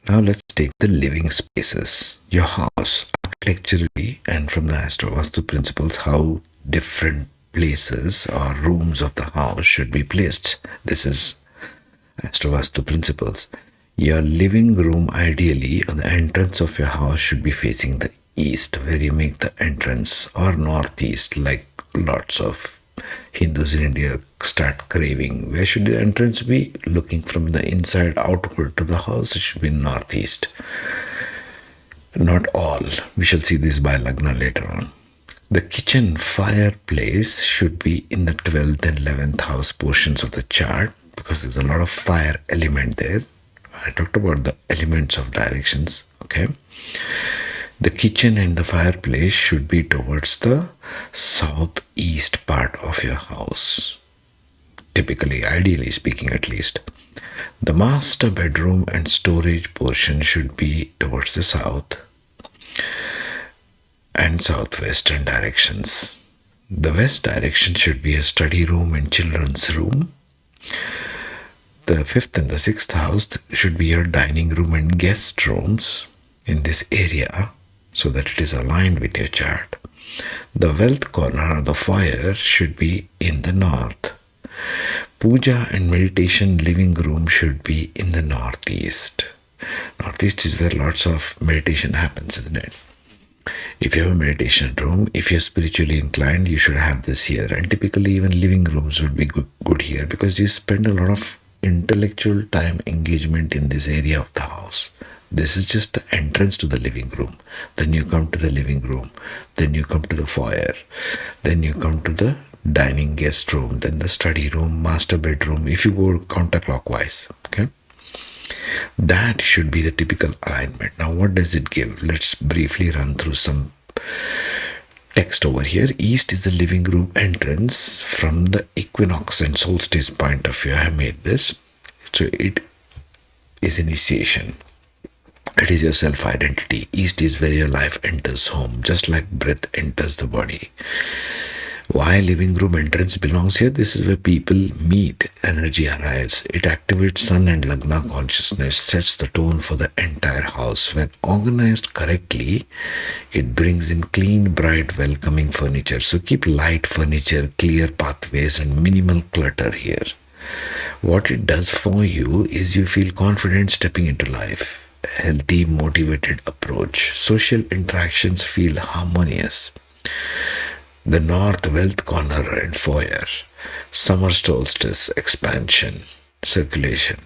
Now let's take the living spaces. Your house, architecturally and from the Astro-Vaastu principles, how different places or rooms of the house should be placed. This is Astro-Vaastu principles. Your living room, ideally, or the entrance of your house should be facing the east, where you make the entrance, or northeast, like lots of Hindus in India start craving. Where should the entrance be? Looking from the inside outward to the house, it should be northeast. Not all. We shall see this by Lagna later on. The kitchen fireplace should be in the 12th and 11th house portions of the chart because there's a lot of fire element there. I talked about the elements of directions. Okay. The kitchen and the fireplace should be towards the southeast part of your house. Typically, ideally speaking, at least. The master bedroom and storage portion should be towards the south and southwestern directions. The west direction should be a study room and children's room. The fifth and the sixth house should be your dining room and guest rooms in this area so that it is aligned with your chart. The wealth corner or the foyer should be in the north. Puja and meditation living room should be in the northeast. Northeast is where lots of meditation happens, isn't it? If you have a meditation room, if you're spiritually inclined, you should have this here. And typically, even living rooms would be good here because you spend a lot of intellectual time engagement in this area of the house. This is just the entrance to the living room. Then you come to the living room. Then you come to the foyer. Then you come to the dining guest room. Then the study room, master bedroom, if you go counterclockwise. Okay. That should be the typical alignment. Now, what does it give? Let's briefly run through some text over here. East is the living room entrance from the equinox and solstice point of view. I have made this. So it is initiation. It is your self-identity. East is where your life enters home, just like breath enters the body. Why living room entrance belongs here? This is where people meet, energy arrives. It activates sun and lagna consciousness, sets the tone for the entire house. When organized correctly, it brings in clean, bright, welcoming furniture. So keep light furniture, clear pathways and minimal clutter here. What it does for you is you feel confident stepping into life. Healthy, motivated approach. Social interactions feel harmonious. The north wealth corner and foyer. Summer solstice expansion, circulation.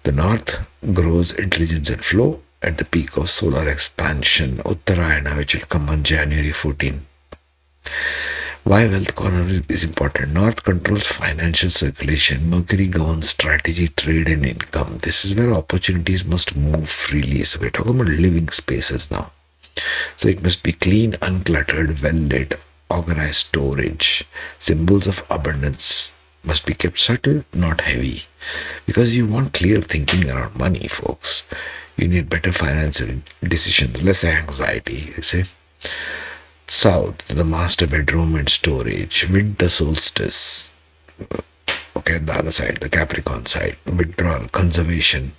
The north grows intelligence and flow at the peak of solar expansion, Uttarayana, which will come on January 14. Why wealth corner is important? North controls financial circulation. Mercury governs strategy, trade and income. This is where opportunities must move freely. So we're talking about living spaces now. So it must be clean, uncluttered, well lit, organized storage. Symbols of abundance must be kept subtle, not heavy. Because you want clear thinking around money, folks. You need better financial decisions, less anxiety, you see. South, the master bedroom and storage. Winter solstice. Okay, the other side, the Capricorn side. Withdrawal, conservation.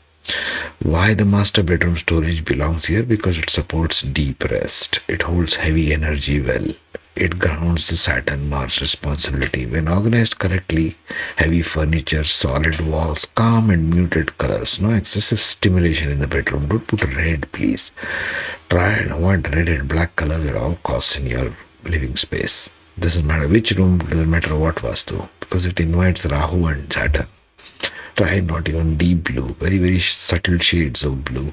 Why the master bedroom storage belongs here? Because it supports deep rest. It holds heavy energy well. It grounds the Saturn-Mars responsibility. When organized correctly, heavy furniture, solid walls, calm and muted colors. No excessive stimulation in the bedroom. Don't put red, please. Try and avoid red and black colors at all costs in your living space. Doesn't matter which room, doesn't matter what Vastu, because it invites Rahu and Saturn. Try not even deep blue, very, very subtle shades of blue.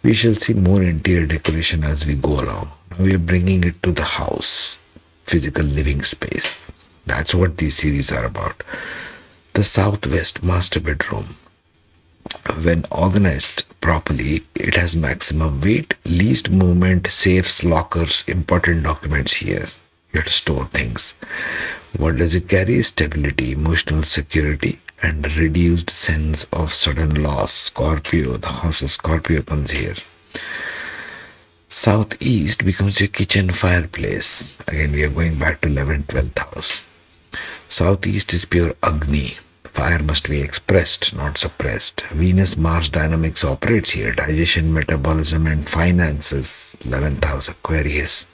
We shall see more interior decoration as we go along. Now we are bringing it to the house, physical living space. That's what these series are about. The southwest master bedroom. When organized properly, it has maximum weight, least movement, safes, lockers, important documents here. You have to store things. What does it carry? Stability, emotional security, and reduced sense of sudden loss. Scorpio, the house of Scorpio comes here. Southeast becomes your kitchen fireplace. Again, we are going back to 11th, 12th house. Southeast is pure Agni, Fire must be expressed, not suppressed. Venus-Mars dynamics operates here. Digestion, metabolism, and finances. 11th house Aquarius.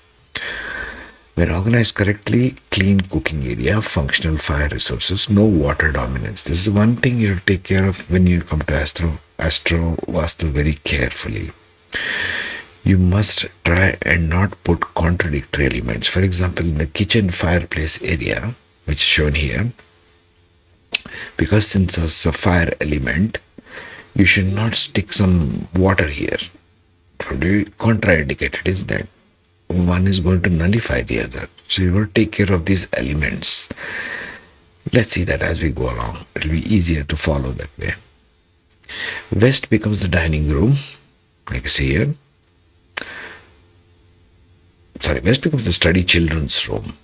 When organized correctly, clean cooking area, functional fire resources, no water dominance. This is one thing you have to take care of when you come to Astro-Vaastu very carefully. You must try and not put contradictory elements. For example, in the kitchen fireplace area, which is shown here, because since it's a fire element, you should not stick some water here. Probably contraindicated, isn't it? One is going to nullify the other. So you will take care of these elements. Let's see that as we go along. It will be easier to follow that way. West becomes the dining room, like you see here. West becomes the study children's room.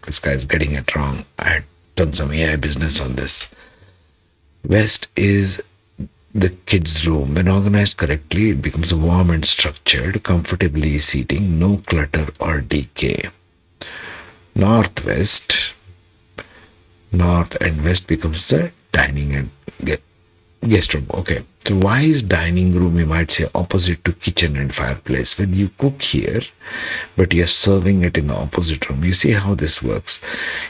This guy is getting it wrong. I had done some AI business on this. West is the kids' room. When organized correctly, it becomes warm and structured, comfortably seating, no clutter or decay. North and west becomes the dining and guest room. Okay, so why is dining room, you might say, opposite to kitchen and fireplace? When you cook here, but you're serving it in the opposite room, you see how this works.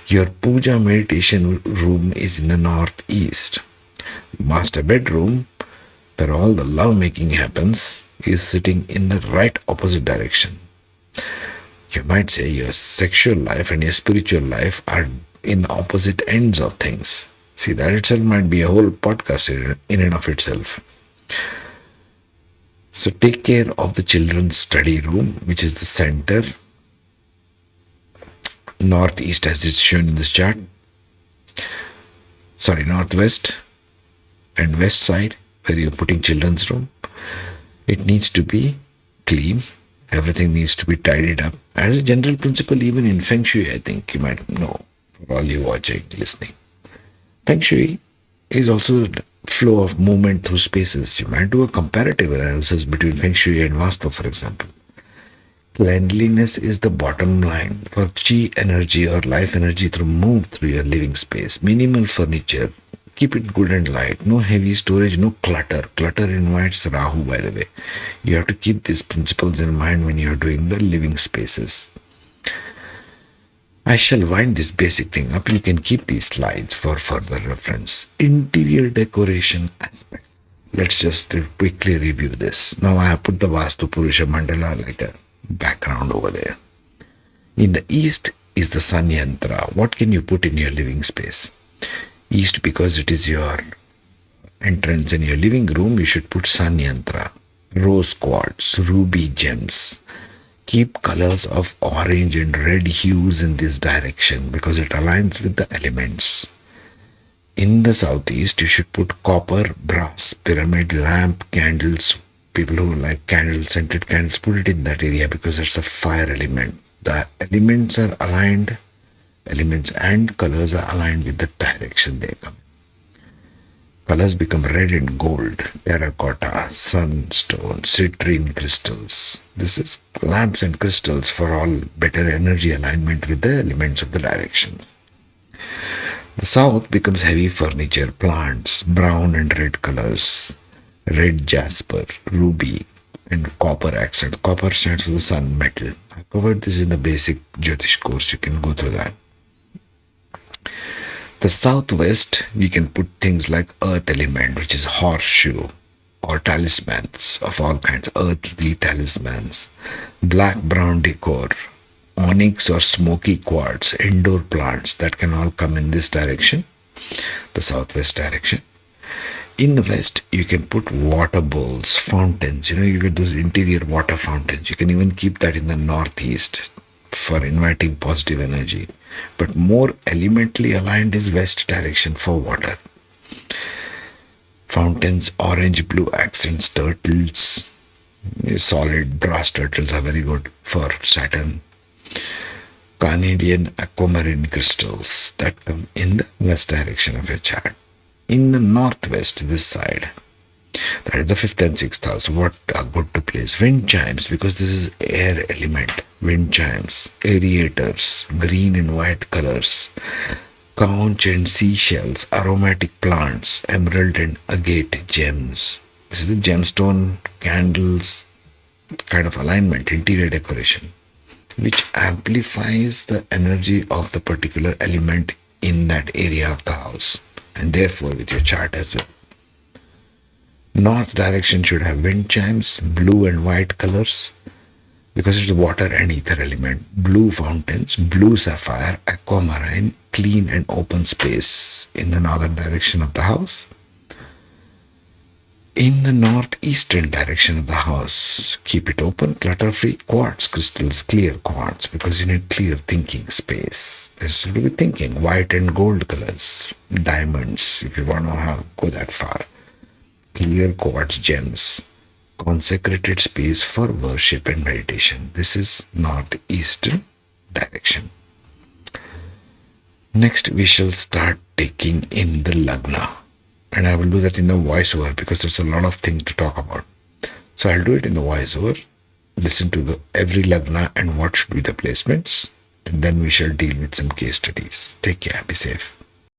Your puja meditation room is in the northeast. Master bedroom, where all the love making happens, is sitting in the right opposite direction. You might say your sexual life and your spiritual life are in the opposite ends of things. See, that itself might be a whole podcast in and of itself. So take care of the children's study room, which is the center, northeast as it's shown in this chart. Northwest and west side, where you're putting children's room. It needs to be clean. Everything needs to be tidied up. As a general principle, even in Feng Shui, I think you might know, for all you watching, listening. Feng Shui is also the flow of movement through spaces. You might do a comparative analysis between Feng Shui and Vastu, for example. Cleanliness is the bottom line for chi energy or life energy to move through your living space. Minimal furniture. Keep it good and light. No heavy storage, no clutter. Clutter invites Rahu, by the way. You have to keep these principles in mind when you are doing the living spaces. I shall wind this basic thing up. You can keep these slides for further reference. Interior decoration aspect. Let's just quickly review this. Now I have put the Vastu Purusha Mandala like a background over there. In the east is the Sun Yantra. What can you put in your living space? East, because it is your entrance in your living room, you should put Sun Yantra, rose quartz, ruby gems. Keep colors of orange and red hues in this direction because it aligns with the elements. In the southeast, you should put copper, brass, pyramid, lamp, candles. People who like candles, scented candles, put it in that area because it's a fire element. The elements are aligned. Elements and colors are aligned with the direction they come. Colors become red and gold, terracotta, sunstone, citrine crystals. This is lamps and crystals for all better energy alignment with the elements of the directions. The south becomes heavy furniture, plants, brown and red colors, red jasper, ruby, and copper accent. Copper stands for the sun metal. I covered this in the basic Jyotish course. You can go through that. The southwest, we can put things like earth element, which is horseshoe, or talismans of all kinds, earthly talismans, black brown decor, onyx or smoky quartz, indoor plants that can all come in this direction, the southwest direction. In the west, you can put water bowls, fountains. You get those interior water fountains. You can even keep that in the northeast for inviting positive energy. But more elementally aligned is west direction for water. Fountains, orange, blue accents, turtles, solid brass turtles are very good for Saturn. Carnelian aquamarine crystals that come in the west direction of your chart. In the northwest, this side, that is the 5th and 6th house, what are good to place? Wind chimes, because this is air element. Wind chimes, aerators, green and white colors, Conch and seashells, aromatic plants, emerald and agate gems. This is the gemstone candles kind of alignment, interior decoration, which amplifies the energy of the particular element in that area of the house, and therefore with your chart as well. North direction should have wind chimes, blue and white colors, because it's water and ether element. Blue fountains, blue sapphire, aquamarine, clean and open space in the northern direction of the house. In the northeastern direction of the house, keep it open, clutter-free, quartz crystals, clear quartz, because you need clear thinking space. This should be thinking, white and gold colors, diamonds, if you want to go that far. Clear quartz gems, consecrated space for worship and meditation. This is northeastern direction. Next, we shall start taking in the Lagna. And I will do that in a voiceover because there's a lot of things to talk about. So I'll do it in the voiceover. Listen to the every Lagna and what should be the placements. And then we shall deal with some case studies. Take care. Be safe.